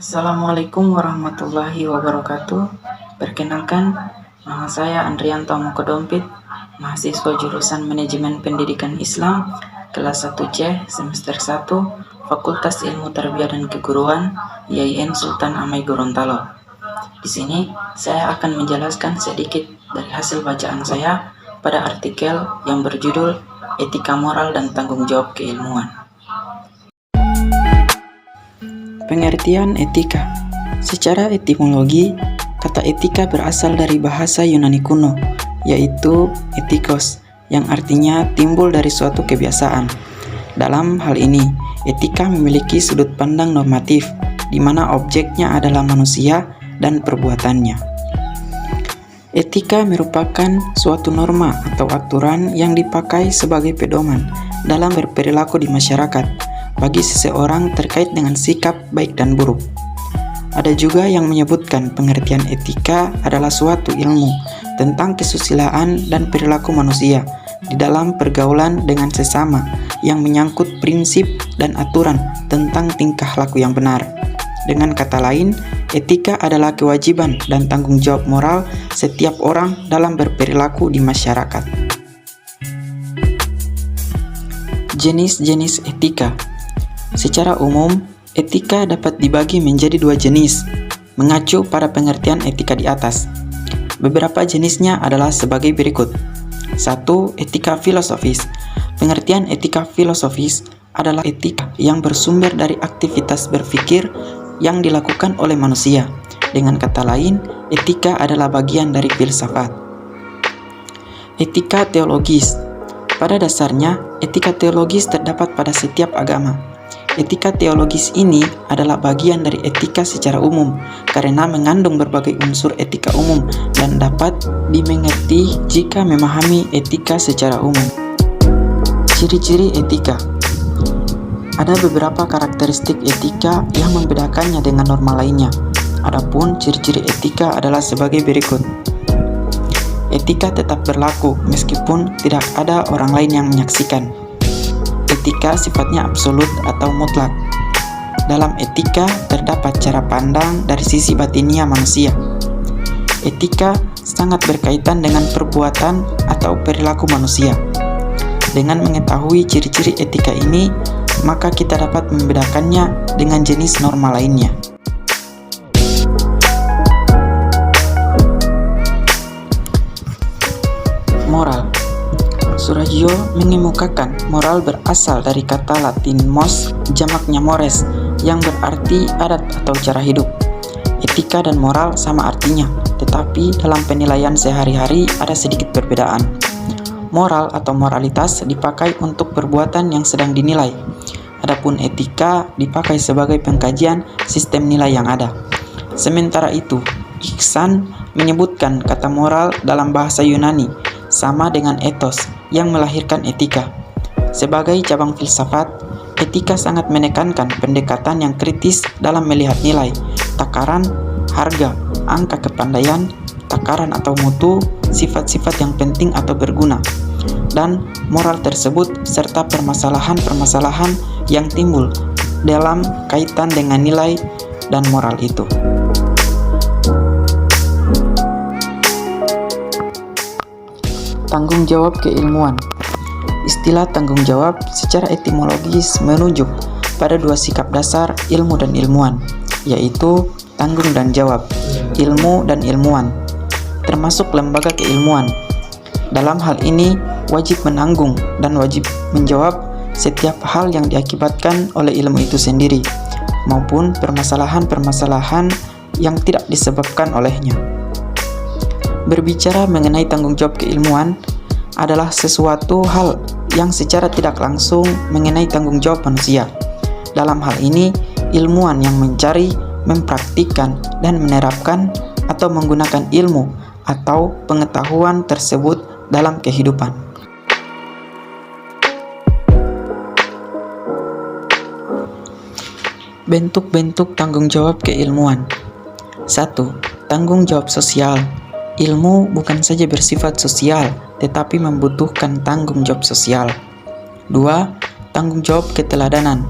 Assalamualaikum warahmatullahi wabarakatuh. Perkenalkan, nama saya Andrianto Mokodompit, mahasiswa jurusan Manajemen Pendidikan Islam, kelas 1C, semester 1, Fakultas Ilmu Tarbiyah dan Keguruan, IAIN Sultan Amai Gorontalo. Di sini, saya akan menjelaskan sedikit dari hasil bacaan saya pada artikel yang berjudul Etika Moral dan Tanggung Jawab Keilmuan. Pengertian etika. Secara etimologi, kata etika berasal dari bahasa Yunani kuno, yaitu etikos, yang artinya timbul dari suatu kebiasaan. Dalam hal ini, etika memiliki sudut pandang normatif, di mana objeknya adalah manusia dan perbuatannya. Etika merupakan suatu norma atau aturan yang dipakai sebagai pedoman dalam berperilaku di masyarakat bagi seseorang terkait dengan sikap baik dan buruk. Ada juga yang menyebutkan pengertian etika adalah suatu ilmu tentang kesusilaan dan perilaku manusia di dalam pergaulan dengan sesama yang menyangkut prinsip dan aturan tentang tingkah laku yang benar. Dengan kata lain, etika adalah kewajiban dan tanggung jawab moral setiap orang dalam berperilaku di masyarakat. Jenis-jenis etika. Secara umum, etika dapat dibagi menjadi dua jenis, mengacu pada pengertian etika di atas. Beberapa jenisnya adalah sebagai berikut. 1. Etika filosofis. Pengertian etika filosofis adalah etika yang bersumber dari aktivitas berpikir yang dilakukan oleh manusia. Dengan kata lain, etika adalah bagian dari filsafat. Etika teologis. Pada dasarnya, etika teologis terdapat pada setiap agama. Etika teologis ini adalah bagian dari etika secara umum karena mengandung berbagai unsur etika umum dan dapat dimengerti jika memahami etika secara umum. Ciri-ciri etika. Ada beberapa karakteristik etika yang membedakannya dengan norma lainnya. Adapun ciri-ciri etika adalah sebagai berikut. Etika tetap berlaku meskipun tidak ada orang lain yang menyaksikan. Etika sifatnya absolut atau mutlak. Dalam etika terdapat cara pandang dari sisi batinia manusia. Etika sangat berkaitan dengan perbuatan atau perilaku manusia. Dengan mengetahui ciri-ciri etika ini, maka kita dapat membedakannya dengan jenis norma lainnya. Moral. Suragio mengemukakan moral berasal dari kata Latin mos, jamaknya mores, yang berarti adat atau cara hidup. Etika dan moral sama artinya, tetapi dalam penilaian sehari-hari ada sedikit perbedaan. Moral atau moralitas dipakai untuk perbuatan yang sedang dinilai. Adapun etika dipakai sebagai pengkajian sistem nilai yang ada. Sementara itu, Iksan menyebutkan kata moral dalam bahasa Yunani sama dengan ethos yang melahirkan etika. Sebagai cabang filsafat, etika sangat menekankan pendekatan yang kritis dalam melihat nilai, takaran, harga, angka kepandaian, takaran atau mutu, sifat-sifat yang penting atau berguna, dan moral tersebut serta permasalahan-permasalahan yang timbul dalam kaitan dengan nilai dan moral itu. Tanggung jawab keilmuan. Istilah tanggung jawab secara etimologis menunjuk pada dua sikap dasar ilmu dan ilmuwan, yaitu tanggung dan jawab, ilmu dan ilmuwan, termasuk lembaga keilmuan. Dalam hal ini, wajib menanggung dan wajib menjawab setiap hal yang diakibatkan oleh ilmu itu sendiri, maupun permasalahan-permasalahan yang tidak disebabkan olehnya. Berbicara mengenai tanggung jawab keilmuan adalah sesuatu hal yang secara tidak langsung mengenai tanggung jawab manusia. Dalam hal ini, ilmuwan yang mencari, mempraktikkan, dan menerapkan atau menggunakan ilmu atau pengetahuan tersebut dalam kehidupan. Bentuk-bentuk tanggung jawab keilmuan. 1. Tanggung jawab sosial. Ilmu bukan saja bersifat sosial, tetapi membutuhkan tanggung jawab sosial. 2. Tanggung jawab keteladanan.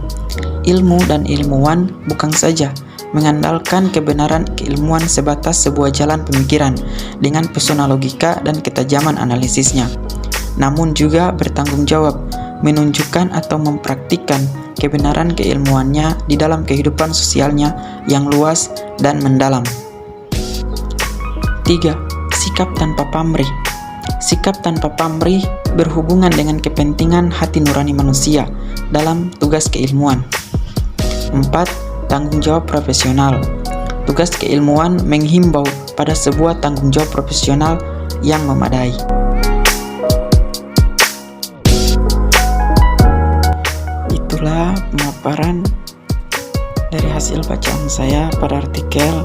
Ilmu dan ilmuwan bukan saja mengandalkan kebenaran keilmuan sebatas sebuah jalan pemikiran dengan pesona logika dan ketajaman analisisnya, namun juga bertanggung jawab menunjukkan atau mempraktikkan kebenaran keilmuannya di dalam kehidupan sosialnya yang luas dan mendalam. 3. Sikap tanpa pamrih. Sikap tanpa pamrih berhubungan dengan kepentingan hati nurani manusia dalam tugas keilmuan. 4. Tanggung jawab profesional. Tugas keilmuan menghimbau pada sebuah tanggung jawab profesional yang memadai. Itulah pemaparan dari hasil bacaan saya pada artikel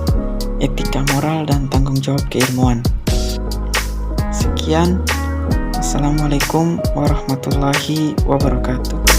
Etika Moral dan Tanggung Jawab Keilmuan. Sekian, Assalamualaikum warahmatullahi wabarakatuh.